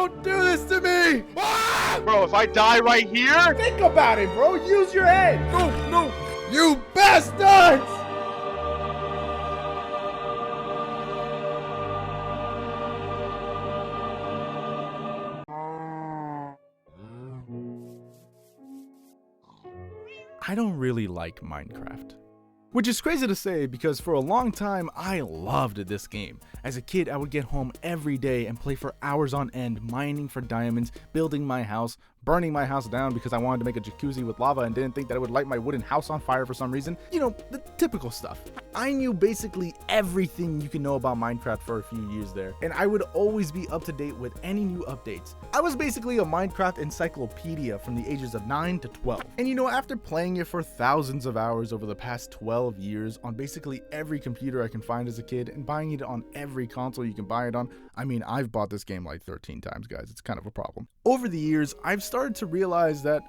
Don't do this to me! Ah! Bro, if I die right here? Think about it, bro. Use your head. No. You bastards! I don't really like Minecraft. Which is crazy to say because for a long time I loved this game. As a kid, I would get home every day and play for hours on end, mining for diamonds, building my house, burning my house down because I wanted to make a jacuzzi with lava and didn't think that it would light my wooden house on fire for some reason. You know, the typical stuff. I knew basically everything you can know about Minecraft for a few years there, and I would always be up to date with any new updates. I was basically a Minecraft encyclopedia from the ages of 9 to 12. And you know, after playing it for thousands of hours over the past 12 years on basically every computer I can find as a kid and buying it on every console you can buy it on, I mean, I've bought this game like 13 times, guys. It's kind of a problem. Over the years, I've started to realize that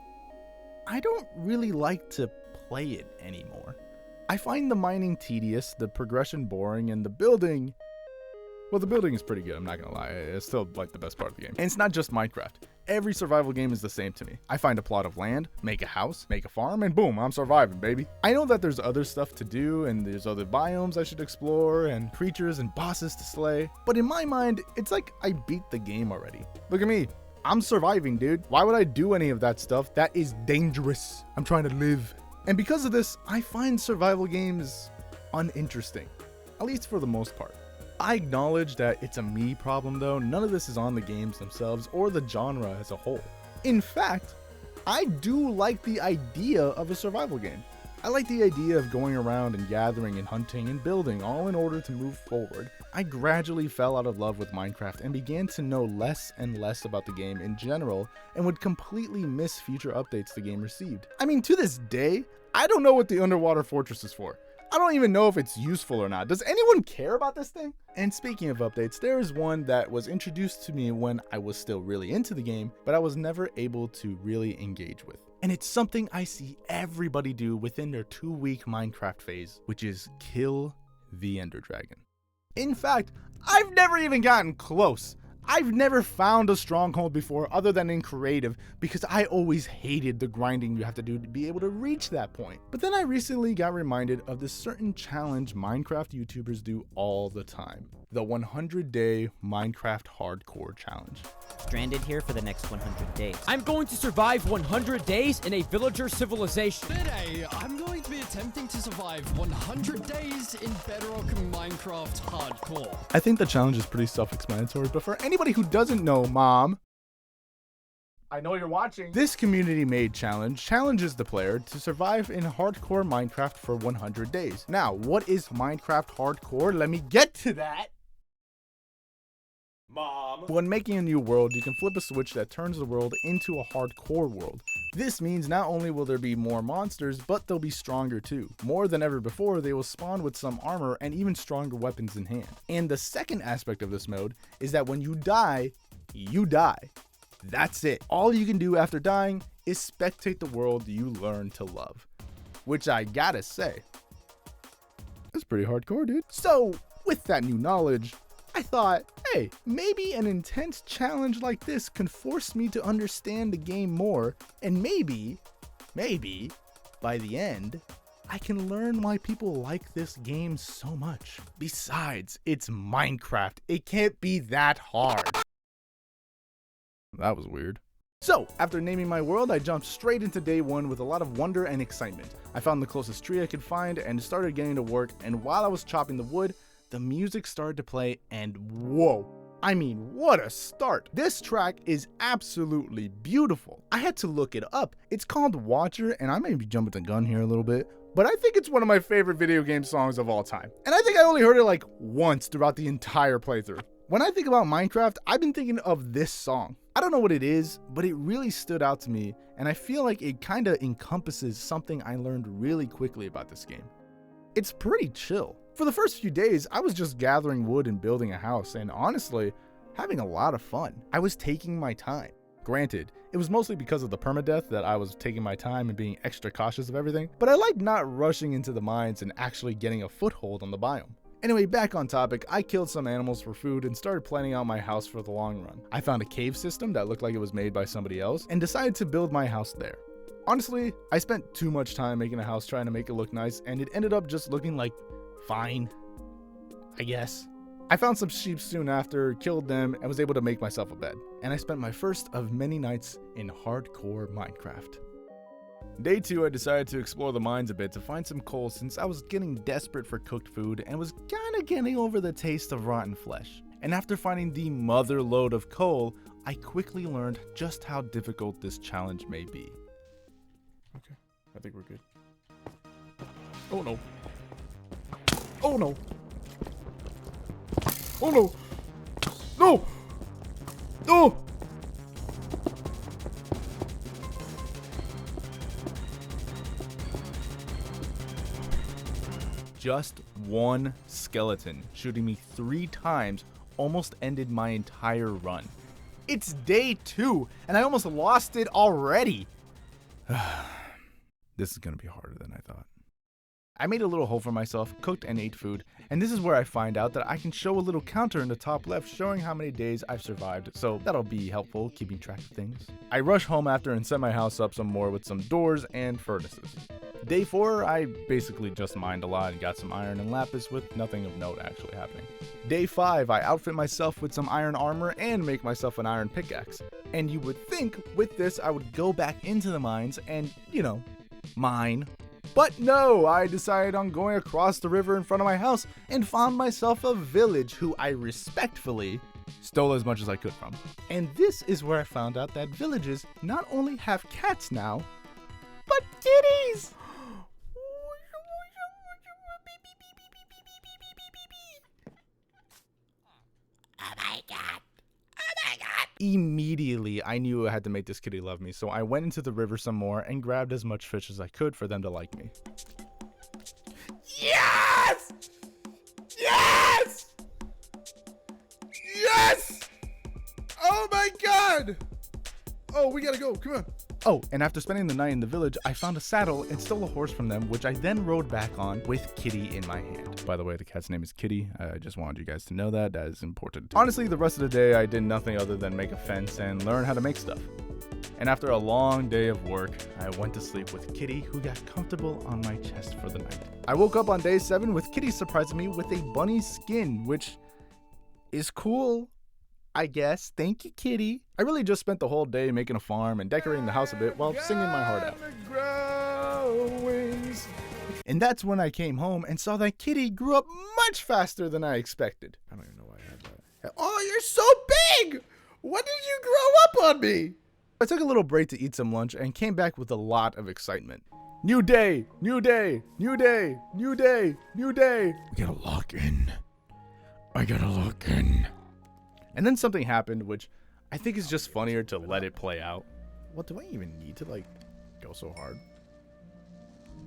I don't really like to play it anymore. I find the mining tedious, the progression boring, and the building, well, the building is pretty good, I'm not gonna lie. It's still like the best part of the game. And it's not just Minecraft. Every survival game is the same to me. I find a plot of land, make a house, make a farm, and boom, I'm surviving, baby. I know that there's other stuff to do, and there's other biomes I should explore, and creatures and bosses to slay, but in my mind, it's like I beat the game already. Look at me. I'm surviving, dude. Why would I do any of that stuff? That is dangerous. I'm trying to live. And because of this, I find survival games uninteresting, at least for the most part. I acknowledge that it's a me problem though. None of this is on the games themselves or the genre as a whole. In fact, I do like the idea of a survival game. I like the idea of going around and gathering and hunting and building all in order to move forward. I gradually fell out of love with Minecraft and began to know less and less about the game in general and would completely miss future updates the game received. I mean, to this day, I don't know what the underwater fortress is for. I don't even know if it's useful or not. Does anyone care about this thing? And speaking of updates, there is one that was introduced to me when I was still really into the game, but I was never able to really engage with. And it's something I see everybody do within their 2-week Minecraft phase, which is kill the Ender Dragon. In fact, I've never even gotten close. I've never found a stronghold before other than in creative because I always hated the grinding you have to do to be able to reach that point. But then I recently got reminded of this certain challenge Minecraft YouTubers do all the time. The 100-day Minecraft Hardcore Challenge. Stranded here for the next 100 days. I'm going to survive 100 days in a villager civilization. Today, I'm going to be attempting to survive 100 days in bedrock Minecraft Hardcore. I think the challenge is pretty self-explanatory, but for anybody who doesn't know, Mom, I know you're watching. This community-made challenge challenges the player to survive in hardcore Minecraft for 100 days. Now, what is Minecraft Hardcore? Let me get to that. Mom. When making a new world, you can flip a switch that turns the world into a hardcore world. This means not only will there be more monsters, but they'll be stronger too. More than ever before, they will spawn with some armor and even stronger weapons in hand. And the second aspect of this mode is that when you die, you die. That's it. All you can do after dying is spectate the world you learn to love. Which I gotta say, that's pretty hardcore, dude. So, with that new knowledge, I thought, hey, maybe an intense challenge like this can force me to understand the game more, and maybe, by the end, I can learn why people like this game so much. Besides, it's Minecraft. It can't be that hard. That was weird. So, after naming my world, I jumped straight into day one with a lot of wonder and excitement. I found the closest tree I could find and started getting to work, and while I was chopping the wood, the music started to play, and whoa, I mean, what a start. This track is absolutely beautiful. I had to look it up. It's called Watcher, and I may be jumping the gun here a little bit, but I think it's one of my favorite video game songs of all time. And I think I only heard it like once throughout the entire playthrough. When I think about Minecraft, I've been thinking of this song. I don't know what it is, but it really stood out to me, and I feel like it kind of encompasses something I learned really quickly about this game. It's pretty chill. For the first few days, I was just gathering wood and building a house, and honestly, having a lot of fun. I was taking my time. Granted, it was mostly because of the permadeath that I was taking my time and being extra cautious of everything, but I liked not rushing into the mines and actually getting a foothold on the biome. Anyway, back on topic, I killed some animals for food and started planning out my house for the long run. I found a cave system that looked like it was made by somebody else and decided to build my house there. Honestly, I spent too much time making a house trying to make it look nice, and it ended up just looking like fine, I guess. I found some sheep soon after, killed them, and was able to make myself a bed. And I spent my first of many nights in hardcore Minecraft. Day 2, I decided to explore the mines a bit to find some coal since I was getting desperate for cooked food and was kinda getting over the taste of rotten flesh. And after finding the mother load of coal, I quickly learned just how difficult this challenge may be. Okay, I think we're good. Oh no. Oh no. Oh no! No! No! Just one skeleton shooting me 3 times almost ended my entire run. It's day 2 and I almost lost it already. This is gonna be harder than I thought. I made a little hole for myself, cooked and ate food, and this is where I find out that I can show a little counter in the top left showing how many days I've survived, so that'll be helpful keeping track of things. I rush home after and set my house up some more with some doors and furnaces. Day 4, I basically just mined a lot and got some iron and lapis with nothing of note actually happening. Day 5, I outfit myself with some iron armor and make myself an iron pickaxe. And you would think with this I would go back into the mines and, mine. But no, I decided on going across the river in front of my house and found myself a village who I respectfully stole as much as I could from. And this is where I found out that villages not only have cats now, but kitties! Immediately, I knew I had to make this kitty love me, so I went into the river some more and grabbed as much fish as I could for them to like me. Yes! Yes! Yes! Oh my god! Oh, we gotta go, come on. Oh, and after spending the night in the village, I found a saddle and stole a horse from them, which I then rode back on with Kitty in my hand. By the way, the cat's name is Kitty. I just wanted you guys to know that. That is important. Honestly, the rest of the day, I did nothing other than make a fence and learn how to make stuff. And after a long day of work, I went to sleep with Kitty, who got comfortable on my chest for the night. I woke up on day 7 with Kitty surprising me with a bunny skin, which is cool, I guess. Thank you, Kitty. I really just spent the whole day making a farm and decorating the house a bit while singing my heart out. And that's when I came home and saw that Kitty grew up much faster than I expected. I don't even know why I had that. Oh, you're so big! When did you grow up on me? I took a little break to eat some lunch and came back with a lot of excitement. New day, new day, new day, new day, new day. We gotta lock in. I gotta lock in. And then something happened, which I think is just funnier to let it play out. What, do I even need to, go so hard?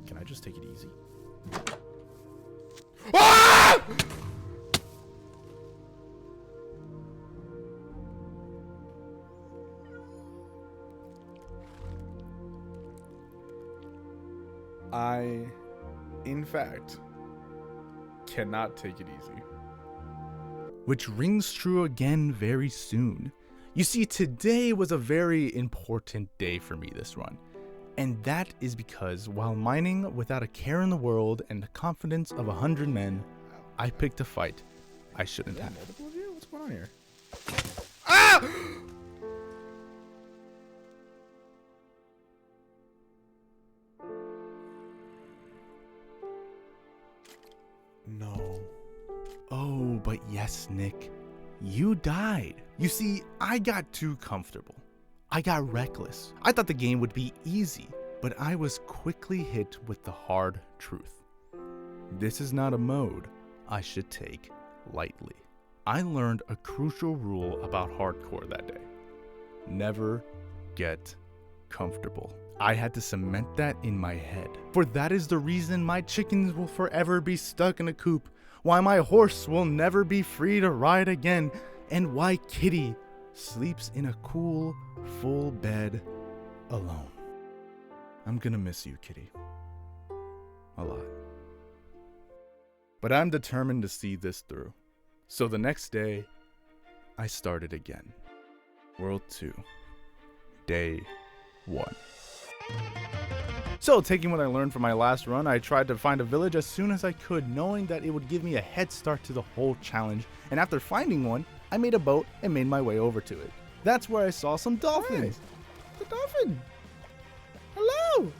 Can I just take it easy? Ah! I, in fact, cannot take it easy. Which rings true again very soon. You see, today was a very important day for me this run. And that is because while mining without a care in the world and the confidence of 100 men, I picked a fight I shouldn't have. Multiple of you? What's going on here? Ah! No. Oh, but yes, Nick, you died. You see, I got too comfortable. I got reckless. I thought the game would be easy, but I was quickly hit with the hard truth. This is not a mode I should take lightly. I learned a crucial rule about hardcore that day. Never get comfortable. I had to cement that in my head. For that is the reason my chickens will forever be stuck in a coop, why my horse will never be free to ride again, and why Kitty sleeps in a cool, full bed alone. I'm gonna miss you, Kitty. A lot. But I'm determined to see this through. So the next day, I started again. World 2, Day 1. So, taking what I learned from my last run, I tried to find a village as soon as I could, knowing that it would give me a head start to the whole challenge, and after finding one, I made a boat and made my way over to it. That's where I saw some dolphins. Hey, the dolphin! Hello!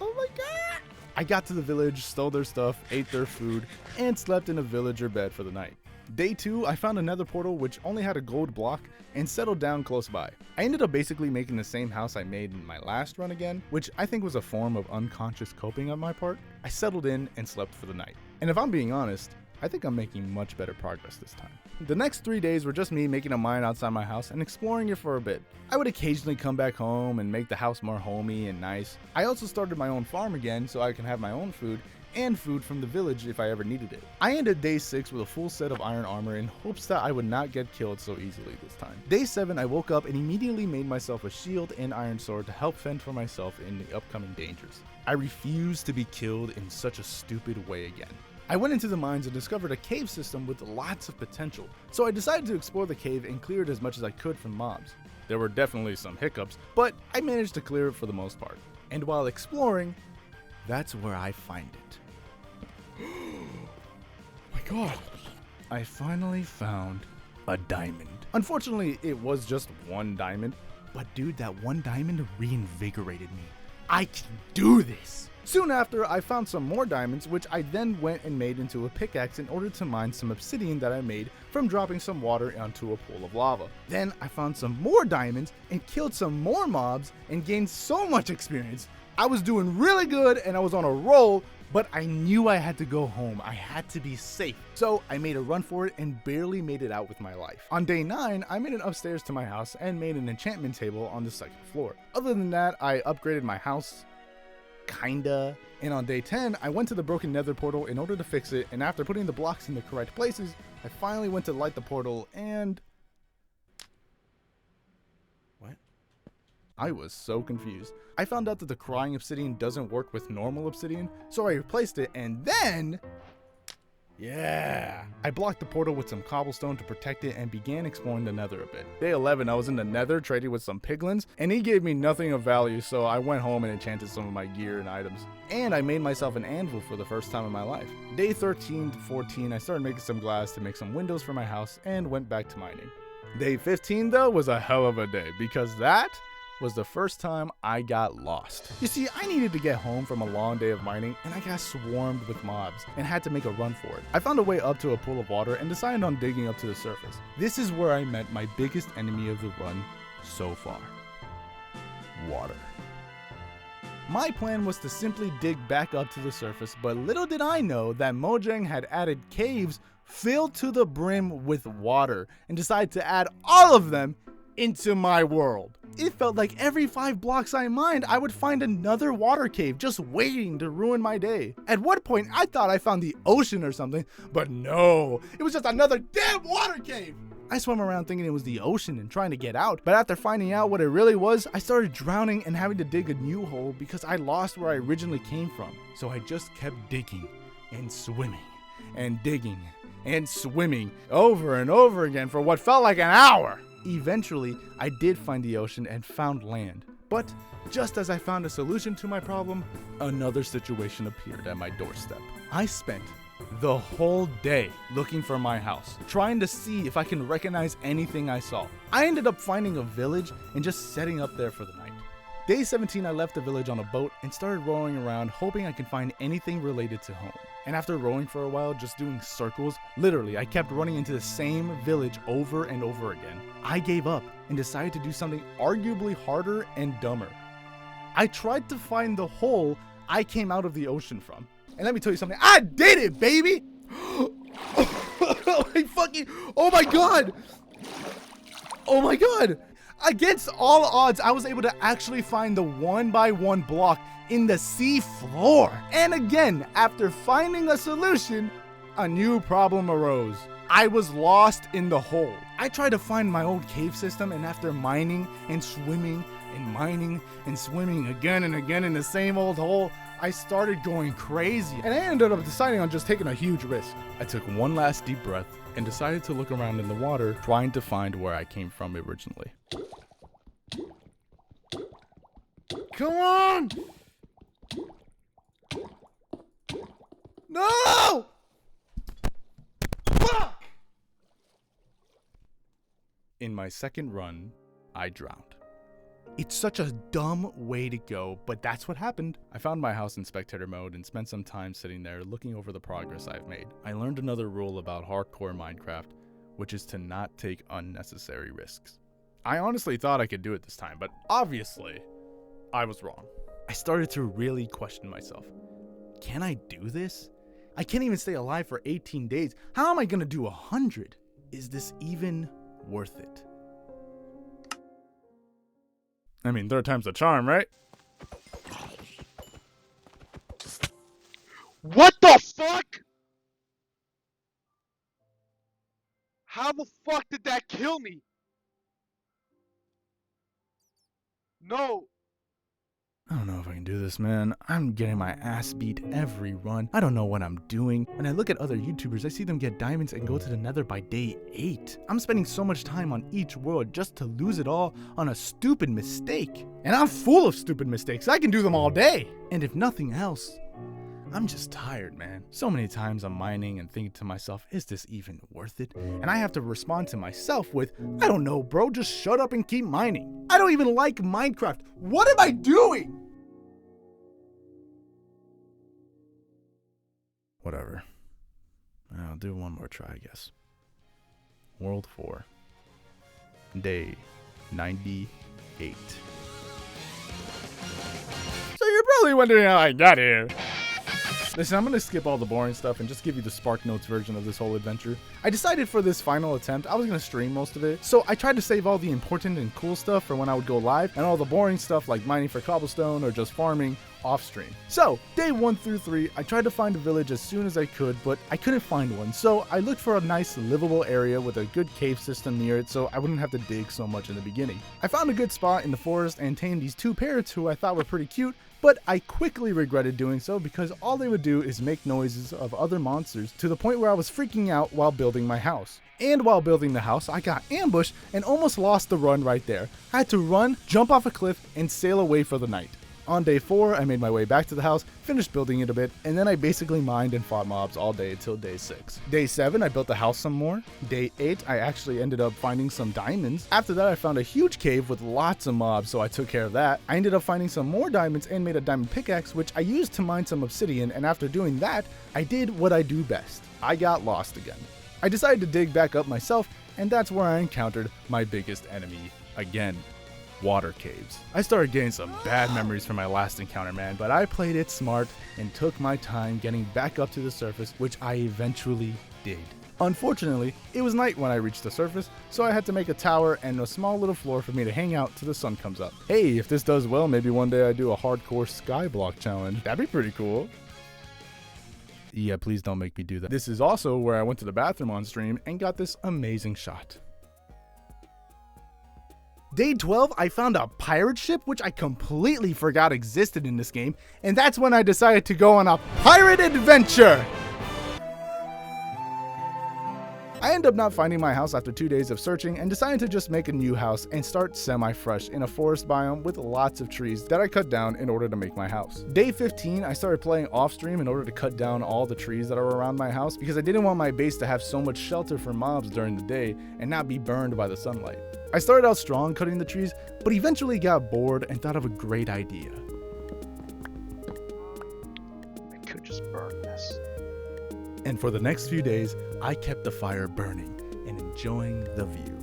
Oh my god! I got to the village, stole their stuff, ate their food, and slept in a villager bed for the night. Day 2, I found another portal which only had a gold block and settled down close by. I ended up basically making the same house I made in my last run again, which I think was a form of unconscious coping on my part. I settled in and slept for the night. And if I'm being honest, I think I'm making much better progress this time. The next 3 days were just me making a mine outside my house and exploring it for a bit. I would occasionally come back home and make the house more homey and nice. I also started my own farm again so I can have my own food and food from the village if I ever needed it. I ended day 6 with a full set of iron armor in hopes that I would not get killed so easily this time. Day 7, I woke up and immediately made myself a shield and iron sword to help fend for myself in the upcoming dangers. I refused to be killed in such a stupid way again. I went into the mines and discovered a cave system with lots of potential, so I decided to explore the cave and clear it as much as I could from mobs. There were definitely some hiccups, but I managed to clear it for the most part. And while exploring, that's where I find it. My god. I finally found a diamond. Unfortunately, it was just one diamond, but dude, that one diamond reinvigorated me. I can do this. Soon after, I found some more diamonds, which I then went and made into a pickaxe in order to mine some obsidian that I made from dropping some water onto a pool of lava. Then I found some more diamonds and killed some more mobs and gained so much experience. I was doing really good and I was on a roll, but I knew I had to go home. I had to be safe. So I made a run for it and barely made it out with my life. On day 9, I made it upstairs to my house and made an enchantment table on the 2nd floor. Other than that, I upgraded my house. Kinda. And on day 10, I went to the broken nether portal in order to fix it, and after putting the blocks in the correct places, I finally went to light the portal and... What? I was so confused. I found out that the crying obsidian doesn't work with normal obsidian, so I replaced it, and then... Yeah! I blocked the portal with some cobblestone to protect it and began exploring the nether a bit. Day 11, I was in the nether trading with some piglins, and he gave me nothing of value, so I went home and enchanted some of my gear and items. And I made myself an anvil for the first time in my life. Day 13 to 14, I started making some glass to make some windows for my house and went back to mining. Day 15 though was a hell of a day, because that was the first time I got lost. You see, I needed to get home from a long day of mining, and I got swarmed with mobs and had to make a run for it. I found a way up to a pool of water and decided on digging up to the surface. This is where I met my biggest enemy of the run so far. Water. My plan was to simply dig back up to the surface, but little did I know that Mojang had added caves filled to the brim with water and decided to add all of them into my world. It felt like every 5 blocks I mined, I would find another water cave just waiting to ruin my day. At one point, I thought I found the ocean or something, but no, it was just another damn water cave. I swam around thinking it was the ocean and trying to get out, but after finding out what it really was, I started drowning and having to dig a new hole because I lost where I originally came from. So I just kept digging and swimming and digging and swimming over and over again for what felt like an hour. Eventually, I did find the ocean and found land. But just as I found a solution to my problem, another situation appeared at my doorstep. I spent the whole day looking for my house, trying to see if I can recognize anything I saw. I ended up finding a village and just setting up there for the night. Day 17, I left the village on a boat and started rowing around, hoping I could find anything related to home. And after rowing for a while, just doing circles, literally, I kept running into the same village over and over again. I gave up and decided to do something arguably harder and dumber. I tried to find the hole I came out of the ocean from. And let me tell you something, I did it, baby! Oh my god! Oh my god! Against all odds, I was able to actually find the 1x1 block in the sea floor. And again, after finding a solution, a new problem arose. I was lost in the hole. I tried to find my old cave system, and after mining and swimming and mining and swimming again and again in the same old hole, I started going crazy, and I ended up deciding on just taking a huge risk. I took one last deep breath and decided to look around in the water, trying to find where I came from originally. Come on! No! Fuck! In my second run, I drowned. It's such a dumb way to go, but that's what happened. I found my house in spectator mode and spent some time sitting there looking over the progress I've made. I learned another rule about hardcore Minecraft, which is to not take unnecessary risks. I honestly thought I could do it this time, but obviously, I was wrong. I started to really question myself. Can I do this? I can't even stay alive for 18 days. How am I gonna do 100? Is this even worth it? I mean, third time's the charm, right? What the fuck? How the fuck did that kill me? No. I don't know if I can do this, man. I'm getting my ass beat every run. I don't know what I'm doing. When I look at other YouTubers, I see them get diamonds and go to the nether by day 8. I'm spending so much time on each world just to lose it all on a stupid mistake. And I'm full of stupid mistakes. I can do them all day. And if nothing else, I'm just tired, man. So many times I'm mining and thinking to myself, is this even worth it? And I have to respond to myself with, I don't know, bro, just shut up and keep mining. I don't even like Minecraft. What am I doing? Whatever. I'll do one more try, I guess. World 4. Day 98. So you're probably wondering how I got here. Listen, I'm going to skip all the boring stuff and just give you the Spark Notes version of this whole adventure. I decided for this final attempt, I was going to stream most of it, so I tried to save all the important and cool stuff for when I would go live, and all the boring stuff like mining for cobblestone or just farming off stream. So, day 1 through 3, I tried to find a village as soon as I could, but I couldn't find one, so I looked for a nice livable area with a good cave system near it so I wouldn't have to dig so much in the beginning. I found a good spot in the forest and tamed these 2 parrots who I thought were pretty cute, but I quickly regretted doing so because all they would do is make noises of other monsters to the point where I was freaking out while building my house. And while building the house, I got ambushed and almost lost the run right there. I had to run, jump off a cliff, and sail away for the night. On day 4, I made my way back to the house, finished building it a bit, and then I basically mined and fought mobs all day till day 6. Day 7, I built the house some more. Day 8, I actually ended up finding some diamonds. After that, I found a huge cave with lots of mobs, so I took care of that. I ended up finding some more diamonds and made a diamond pickaxe, which I used to mine some obsidian, and after doing that, I did what I do best. I got lost again. I decided to dig back up myself, and that's where I encountered my biggest enemy again. Water caves. I started getting some bad memories from my last encounter, man, but I played it smart and took my time getting back up to the surface, which I eventually did. Unfortunately, it was night when I reached the surface, so I had to make a tower and a small little floor for me to hang out till the sun comes up. Hey, if this does well, maybe one day I do a hardcore skyblock challenge. That'd be pretty cool. Yeah, please don't make me do that. This is also where I went to the bathroom on stream and got this amazing shot. Day 12, I found a pirate ship, which I completely forgot existed in this game, and that's when I decided to go on a pirate adventure! I ended up not finding my house after 2 days of searching and decided to just make a new house and start semi-fresh in a forest biome with lots of trees that I cut down in order to make my house. Day 15, I started playing off-stream in order to cut down all the trees that are around my house because I didn't want my base to have so much shelter for mobs during the day and not be burned by the sunlight. I started out strong cutting the trees, but eventually got bored and thought of a great idea. I could just burn this. And for the next few days, I kept the fire burning and enjoying the view.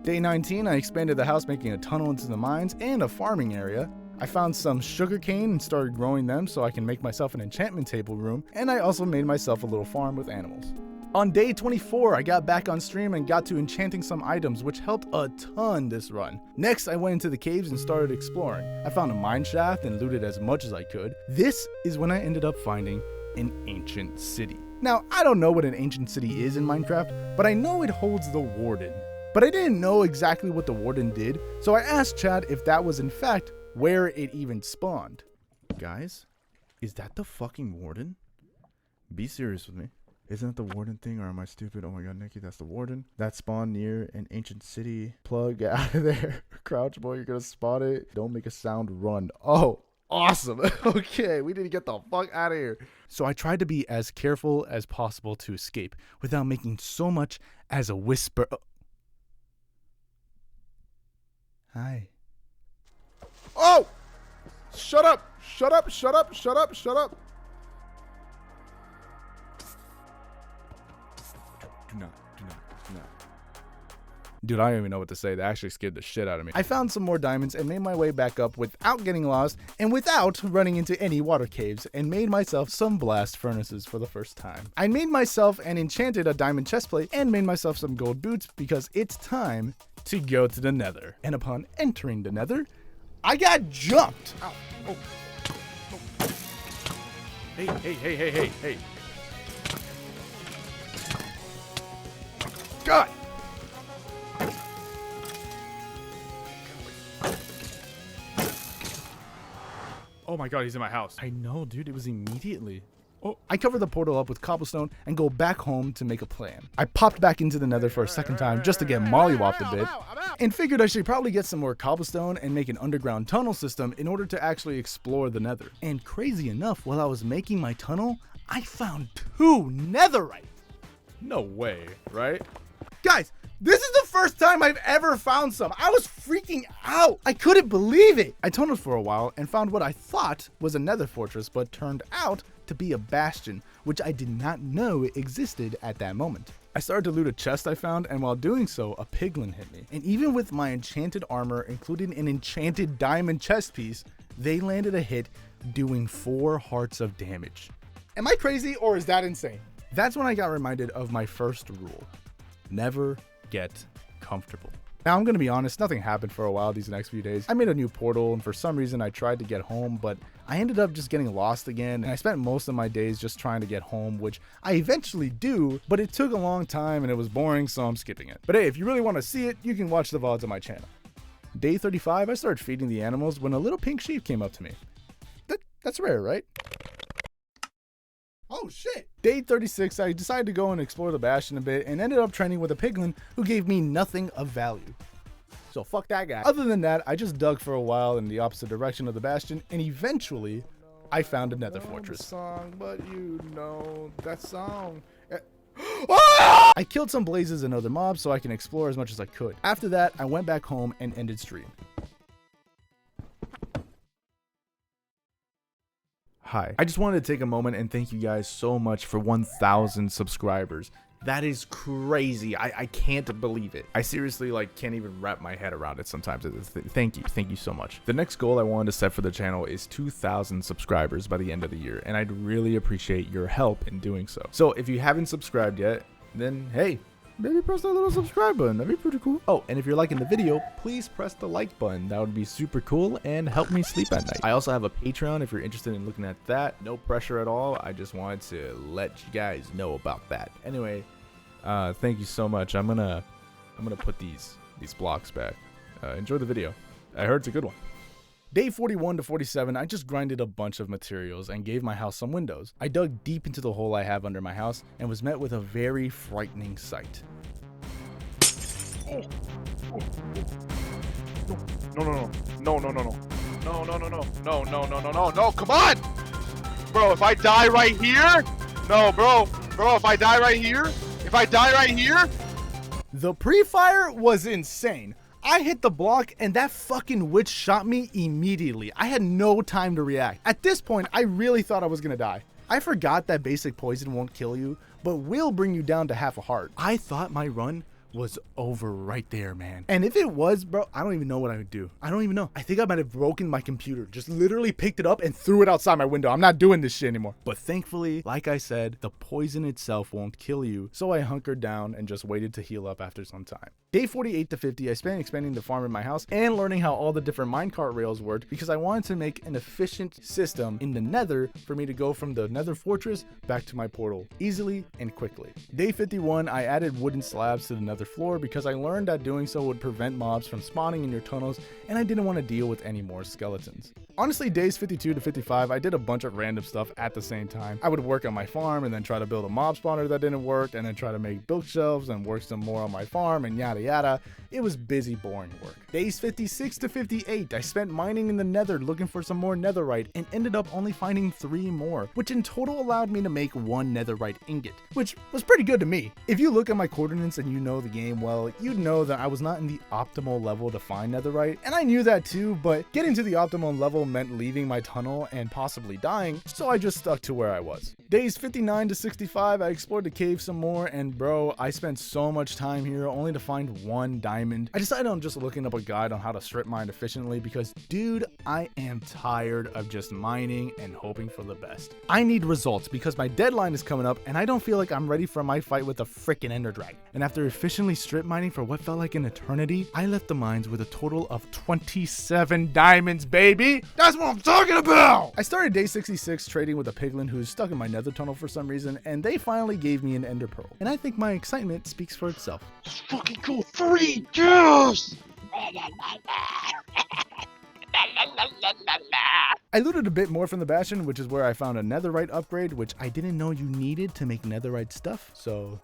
Day 19, I expanded the house, making a tunnel into the mines and a farming area. I found some sugarcane and started growing them so I can make myself an enchantment table room, and I also made myself a little farm with animals. On day 24, I got back on stream and got to enchanting some items, which helped a ton this run. Next, I went into the caves and started exploring. I found a mine shaft and looted as much as I could. This is when I ended up finding an ancient city. Now, I don't know what an ancient city is in Minecraft, but I know it holds the warden. But I didn't know exactly what the warden did, so I asked chat if that was in fact where it even spawned. Guys, is that the fucking warden? Be serious with me. Isn't it the warden thing, or am I stupid? Oh my god, Nicky, that's the warden. That spawned near an ancient city. Plug, get out of there. Crouch, boy, you're gonna spot it. Don't make a sound, run. Oh, awesome. Okay, we need to get the fuck out of here. So I tried to be as careful as possible to escape without making so much as a whisper. Hi. Oh! Shut up! Shut up! Shut up! Shut up! Shut up! Do not. Dude, I don't even know what to say. That actually scared the shit out of me. I found some more diamonds and made my way back up without getting lost and without running into any water caves, and made myself some blast furnaces for the first time. I made myself and enchanted a diamond chestplate and made myself some gold boots because it's time to go to the nether. And upon entering the nether, I got jumped. Ow. Oh. Oh. Hey. God. Oh my god, he's in my house. I know, dude. It was immediately. Oh, I cover the portal up with cobblestone and go back home to make a plan. I popped back into the nether for a second time just to get mollywopped a bit, and figured I should probably get some more cobblestone and make an underground tunnel system in order to actually explore the nether. And crazy enough, while I was making my tunnel, I found 2 netherite. No way, right? Guys, this is the first time I've ever found some. I was freaking out. I couldn't believe it. I tunneled for a while and found what I thought was a nether fortress, but turned out to be a bastion, which I did not know existed at that moment. I started to loot a chest I found, and while doing so, a piglin hit me. And even with my enchanted armor, including an enchanted diamond chest piece, they landed a hit doing 4 hearts of damage. Am I crazy, or is that insane? That's when I got reminded of my first rule. Never get comfortable. Now, I'm going to be honest, nothing happened for a while these next few days. I made a new portal, and for some reason I tried to get home, but I ended up just getting lost again, and I spent most of my days just trying to get home, which I eventually do, but it took a long time and it was boring, so I'm skipping it. But hey, if you really want to see it, you can watch the VODs on my channel. Day 35, I started feeding the animals when a little pink sheep came up to me. That's rare, right? Oh shit! Day 36, I decided to go and explore the bastion a bit and ended up training with a piglin who gave me nothing of value. So fuck that guy. Other than that, I just dug for a while in the opposite direction of the bastion, and eventually I found a nether fortress. Song, but you know that song. I killed some blazes and other mobs so I can explore as much as I could. After that, I went back home and ended stream. Hi. I just wanted to take a moment and thank you guys so much for 1,000 subscribers. That is crazy. I can't believe it. I seriously can't even wrap my head around it sometimes. Thank you so much. The next goal I wanted to set for the channel is 2,000 subscribers by the end of the year, and I'd really appreciate your help in doing so. So if you haven't subscribed yet, then hey, maybe press that little subscribe button. That'd be pretty cool. Oh, and if you're liking the video, please press the like button. That would be super cool and help me sleep at night. I also have a Patreon if you're interested in looking at that. No pressure at all. I just wanted to let you guys know about that. Anyway, thank you so much. I'm gonna put these blocks back. Enjoy the video. I heard it's a good one. Day 41 to 47, I just grinded a bunch of materials and gave my house some windows. I dug deep into the hole I have under my house and was met with a very frightening sight. No, come on! Bro, if I die right here? No, bro, if I die right here? The pre-fire was insane. I hit the block and that fucking witch shot me immediately. I had no time to react. At this point, I really thought I was gonna die. I forgot that basic poison won't kill you, but will bring you down to half a heart. I thought my run was over right there, man. And if it was, bro, I don't even know what I would do. I don't even know. I think I might have broken my computer. Just literally picked it up and threw it outside my window. I'm not doing this shit anymore. But thankfully, like I said, the poison itself won't kill you. So I hunkered down and just waited to heal up after some time. Day 48 to 50, I spent expanding the farm in my house and learning how all the different minecart rails worked because I wanted to make an efficient system in the nether for me to go from the nether fortress back to my portal easily and quickly. Day 51, I added wooden slabs to the nether nether floor because I learned that doing so would prevent mobs from spawning in your tunnels, and I didn't want to deal with any more skeletons. Honestly, days 52 to 55, I did a bunch of random stuff at the same time. I would work on my farm and then try to build a mob spawner that didn't work, and then try to make bookshelves and work some more on my farm and yada yada. It was busy, boring work. Days 56 to 58, I spent mining in the nether looking for some more netherite and ended up only finding 3 more, which in total allowed me to make 1 netherite ingot, which was pretty good to me. If you look at my coordinates and you know the game well, you'd know that I was not in the optimal level to find netherite, and I knew that too, but getting to the optimal level meant leaving my tunnel and possibly dying, so I just stuck to where I was. Days 59 to 65, I explored the cave some more, and bro, I spent so much time here only to find 1 diamond. I decided on just looking up a guide on how to strip mine efficiently because, dude, I am tired of just mining and hoping for the best. I need results because my deadline is coming up and I don't feel like I'm ready for my fight with a frickin' ender dragon. And after efficiently strip mining for what felt like an eternity, I left the mines with a total of 27 diamonds, baby! That's what I'm talking about! I started day 66 trading with a piglin who's stuck in my nether tunnel for some reason, and they finally gave me an ender pearl. And I think my excitement speaks for itself. It's fucking cool. 3 kills! I looted a bit more from the bastion, which is where I found a netherite upgrade, which I didn't know you needed to make netherite stuff, so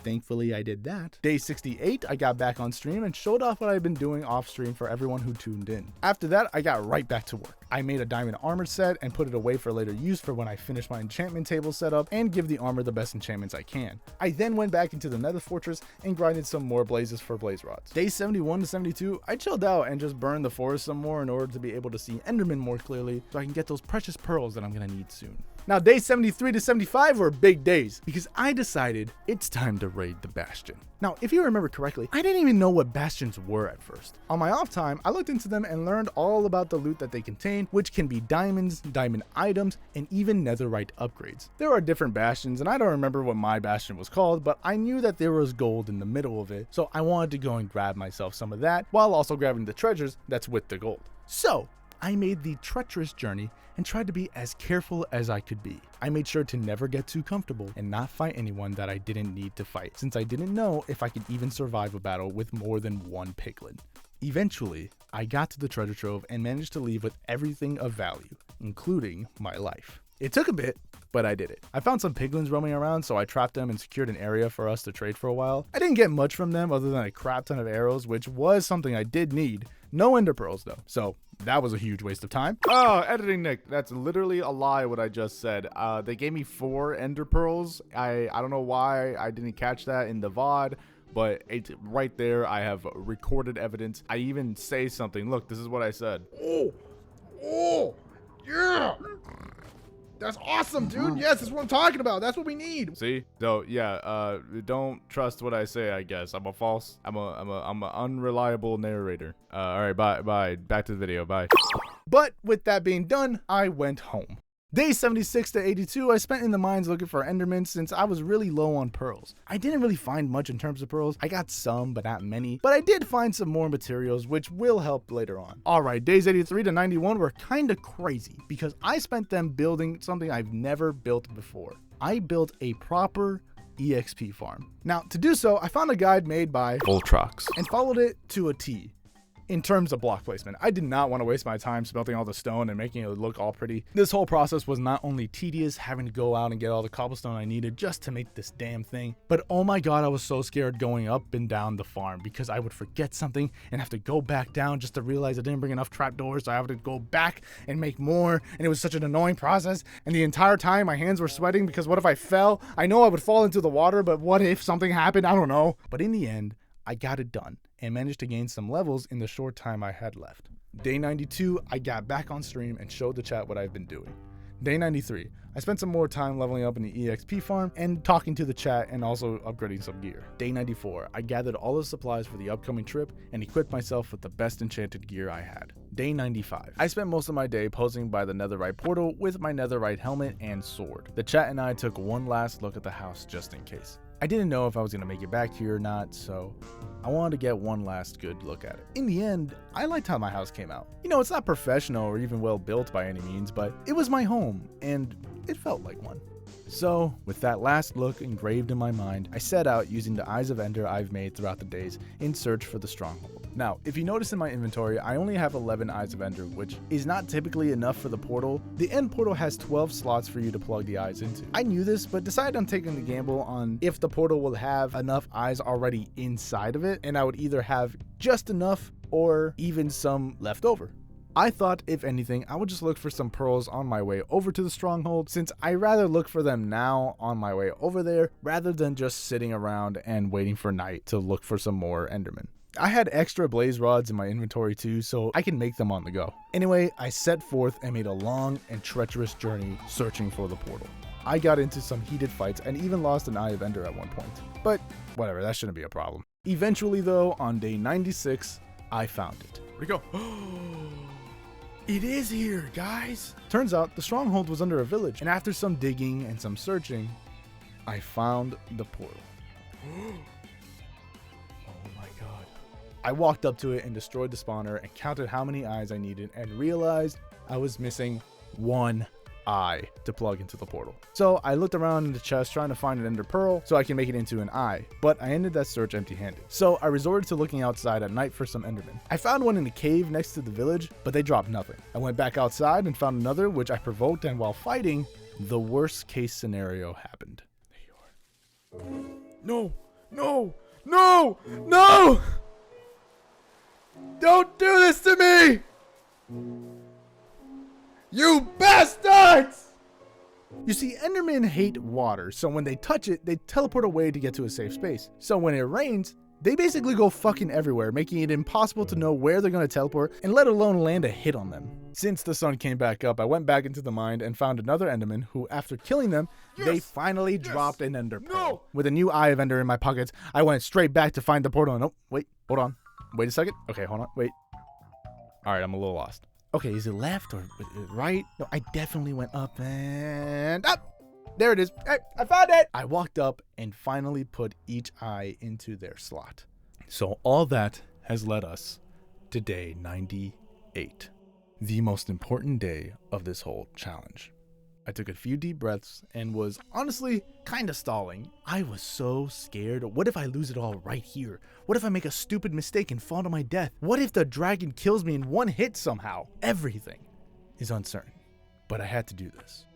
thankfully I did that. Day 68, I got back on stream and showed off what I've been doing off stream for everyone who tuned in. After that, I got right back to work. I made a diamond armor set and put it away for later use for when I finish my enchantment table setup and give the armor the best enchantments I can. I then went back into the nether fortress and grinded some more blazes for blaze rods. Day 71 to 72, I chilled out and just burned the forest some more in order to be able to see endermen more clearly so I can get those precious pearls that I'm gonna need soon. Now, days 73 to 75 were big days because I decided it's time to raid the bastion. Now, if you remember correctly, I didn't even know what bastions were at first. On my off time, I looked into them and learned all about the loot that they contain, which can be diamonds, diamond items, and even netherite upgrades. There are different bastions, and I don't remember what my bastion was called, but I knew that there was gold in the middle of it, so I wanted to go and grab myself some of that, while also grabbing the treasures that's with the gold. So, I made the treacherous journey and tried to be as careful as I could be. I made sure to never get too comfortable and not fight anyone that I didn't need to fight, since I didn't know if I could even survive a battle with more than 1 piglin. Eventually, I got to the treasure trove and managed to leave with everything of value, including my life. It took a bit, but I did it. I found some piglins roaming around, so I trapped them and secured an area for us to trade for a while. I didn't get much from them other than a crap ton of arrows, which was something I did need. No ender pearls though, so that was a huge waste of time. Oh, editing Nick, that's literally a lie what I just said. They gave me 4 ender pearls. I don't know why I didn't catch that in the VOD, but it's right there. I have recorded evidence. I even say something. Look, this is what I said. Oh, yeah. That's awesome, dude. Yes, that's what I'm talking about. That's what we need. See? So yeah, don't trust what I say, I guess. I'm an unreliable narrator. All right, bye. Back to the video. Bye. But with that being done, I went home. Day 76 to 82, I spent in the mines looking for endermen since I was really low on pearls. I didn't really find much in terms of pearls. I got some, but not many. But I did find some more materials, which will help later on. Alright, days 83 to 91 were kinda crazy because I spent them building something I've never built before. I built a proper EXP farm. Now, to do so, I found a guide made by Voltrox and followed it to a T. In terms of block placement, I did not want to waste my time smelting all the stone and making it look all pretty. This whole process was not only tedious, having to go out and get all the cobblestone I needed just to make this damn thing, but oh my god, I was so scared going up and down the farm because I would forget something and have to go back down just to realize I didn't bring enough trapdoors, so I have to go back and make more, and it was such an annoying process, and the entire time my hands were sweating because what if I fell? I know I would fall into the water, but what if something happened? I don't know. But in the end, I got it done and managed to gain some levels in the short time I had left. Day 92, I got back on stream and showed the chat what I've been doing. Day 93, I spent some more time leveling up in the EXP farm and talking to the chat and also upgrading some gear. Day 94, I gathered all the supplies for the upcoming trip and equipped myself with the best enchanted gear I had. Day 95, I spent most of my day posing by the netherite portal with my netherite helmet and sword. The chat and I took one last look at the house just in case. I didn't know if I was going to make it back here or not, so I wanted to get one last good look at it. In the end, I liked how my house came out. You know, it's not professional or even well built by any means, but it was my home, and it felt like one. So, with that last look engraved in my mind, I set out using the Eyes of Ender I've made throughout the days in search for the stronghold. Now, if you notice in my inventory, I only have 11 Eyes of Ender, which is not typically enough for the portal. The end portal has 12 slots for you to plug the eyes into. I knew this, but decided on taking the gamble on if the portal will have enough eyes already inside of it, and I would either have just enough or even some left over. I thought, if anything, I would just look for some pearls on my way over to the stronghold, since I rather look for them now on my way over there rather than just sitting around and waiting for night to look for some more Endermen. I had extra blaze rods in my inventory too, so I can make them on the go. Anyway, I set forth and made a long and treacherous journey searching for the portal. I got into some heated fights and even lost an Eye of Ender at one point, but whatever, that shouldn't be a problem. Eventually though, on day 96, I found it. Where'd it go? It is here, guys! Turns out the stronghold was under a village, and after some digging and some searching, I found the portal. Oh my god. I walked up to it and destroyed the spawner and counted how many eyes I needed and realized I was missing one eye to plug into the portal. So I looked around in the chest trying to find an ender pearl so I can make it into an eye, but I ended that search empty-handed. So I resorted to looking outside at night for some endermen. I found one in a cave next to the village, but they dropped nothing. I went back outside and found another, which I provoked, and while fighting, the worst case scenario happened. There you are. No, no, no, no! Don't do this to me! You bastards! You see, Endermen hate water, so when they touch it, they teleport away to get to a safe space. So when it rains, they basically go fucking everywhere, making it impossible to know where they're gonna teleport, and let alone land a hit on them. Since the sun came back up, I went back into the mine and found another Enderman who, after killing them, they finally dropped an Ender pearl. No. With a new Eye of Ender in my pockets, I went straight back to find the portal and wait, hold on. Wait a second. Okay, hold on, wait. Alright, I'm a little lost. Okay, is it left or right? No, I definitely went up and up. There it is. Hey, I found it. I walked up and finally put each eye into their slot. So all that has led us to day 98, the most important day of this whole challenge. I took a few deep breaths and was honestly kind of stalling. I was so scared. What if I lose it all right here? What if I make a stupid mistake and fall to my death? What if the dragon kills me in one hit somehow? Everything is uncertain, but I had to do this.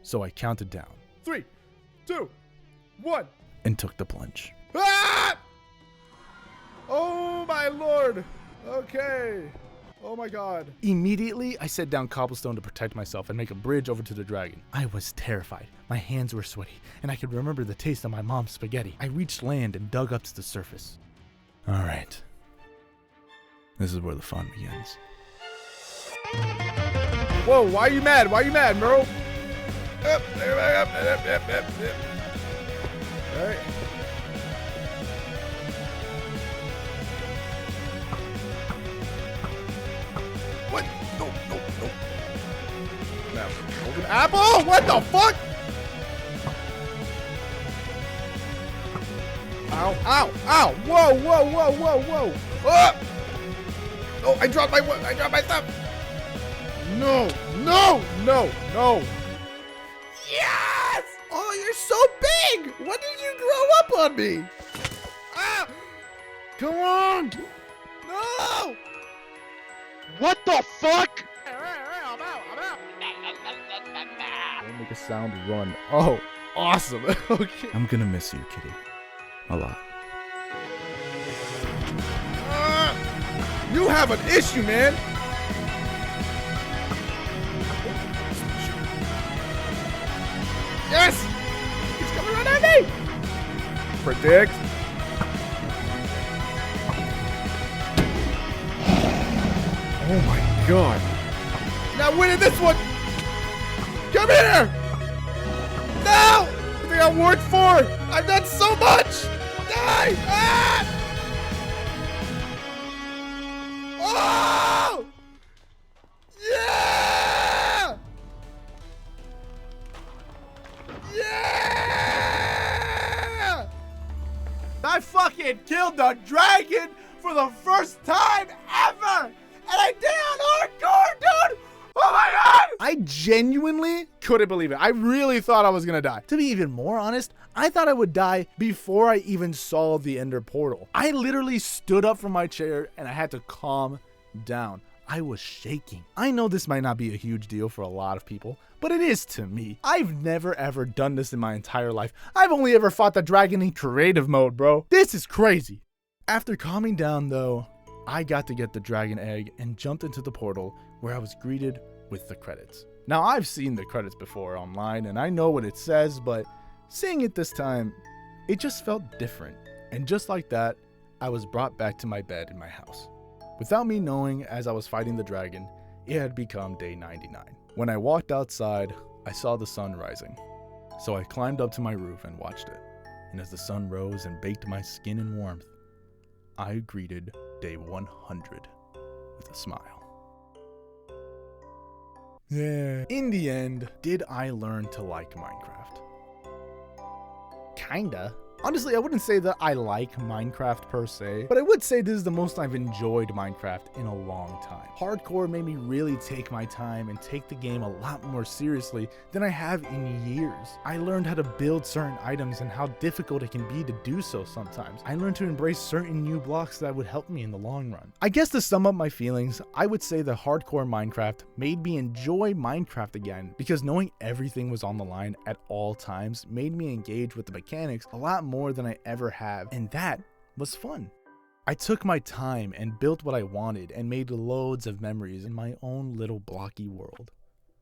So I counted down 3, 2, 1, and took the plunge. Ah! Oh my lord. Okay. Oh my god. Immediately, I set down cobblestone to protect myself and make a bridge over to the dragon. I was terrified. My hands were sweaty, and I could remember the taste of my mom's spaghetti. I reached land and dug up to the surface. Alright. This is where the fun begins. Whoa, why are you mad? Why are you mad, bro? Up. Alright. What? No. Now, open apple? What the fuck? Ow. Whoa. Oh, I dropped my stuff. No. Yes! Oh, you're so big. When did you grow up on me? Ah! Come on. No! What the fuck? I'm out. Don't make a sound run. Oh, awesome. Okay. I'm gonna miss you, kitty. A lot. You have an issue, man. Yes! He's coming right at me! Predict. Oh my god. Not winning this one! Come here! No! I think I worked for it! I've done so much! Die! Ah! Oh! Yeah! Yeah! I fucking killed the dragon for the first time ever! And I did it on hardcore, dude! Oh my god! I genuinely couldn't believe it. I really thought I was gonna die. To be even more honest, I thought I would die before I even saw the ender portal. I literally stood up from my chair and I had to calm down. I was shaking. I know this might not be a huge deal for a lot of people, but it is to me. I've never ever done this in my entire life. I've only ever fought the dragon in creative mode, bro. This is crazy. After calming down though, I got to get the dragon egg and jumped into the portal where I was greeted with the credits. Now I've seen the credits before online and I know what it says, but seeing it this time, it just felt different. And just like that, I was brought back to my bed in my house. Without me knowing, as I was fighting the dragon, it had become day 99. When I walked outside, I saw the sun rising. So I climbed up to my roof and watched it. And as the sun rose and baked my skin in warmth, I greeted day 100 with a smile. Yeah. In the end, did I learn to like Minecraft? Kinda. Honestly, I wouldn't say that I like Minecraft per se, but I would say this is the most I've enjoyed Minecraft in a long time. Hardcore made me really take my time and take the game a lot more seriously than I have in years. I learned how to build certain items and how difficult it can be to do so sometimes. I learned to embrace certain new blocks that would help me in the long run. I guess to sum up my feelings, I would say that hardcore Minecraft made me enjoy Minecraft again because knowing everything was on the line at all times made me engage with the mechanics a lot more than I ever have, and that was fun. I took my time and built what I wanted and made loads of memories in my own little blocky world.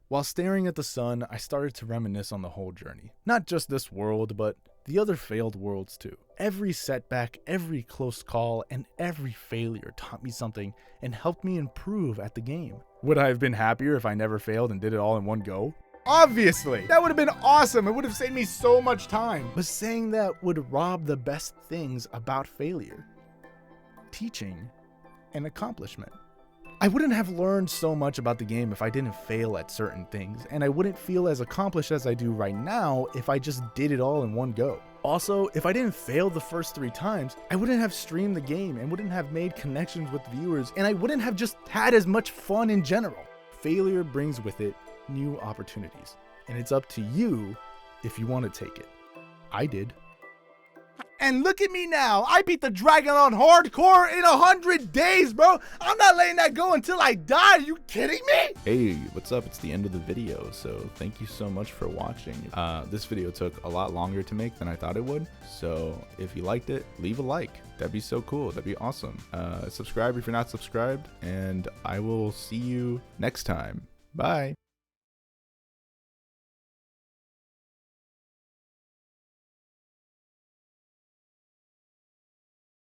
While staring at the sun, I started to reminisce on the whole journey. Not just this world, but the other failed worlds too. Every setback, every close call, and every failure taught me something and helped me improve at the game. Would I have been happier if I never failed and did it all in one go? Obviously, that would have been awesome. It would have saved me so much time. But saying that would rob the best things about failure: teaching and accomplishment. I wouldn't have learned so much about the game if I didn't fail at certain things, and I wouldn't feel as accomplished as I do right now if I just did it all in one go. Also, if I didn't fail the first 3 times, I wouldn't have streamed the game and wouldn't have made connections with viewers, and I wouldn't have just had as much fun in general. Failure brings with it new opportunities, and it's up to you if you want to take it. I did. And look at me now. I beat the dragon on hardcore in 100 days, bro. I'm not letting that go until I die. Are you kidding me? Hey, what's up? It's the end of the video, so thank you so much for watching. This video took a lot longer to make than I thought it would, so if you liked it, leave a like. That'd be so cool. That'd be awesome. Subscribe if you're not subscribed, and I will see you next time. Bye.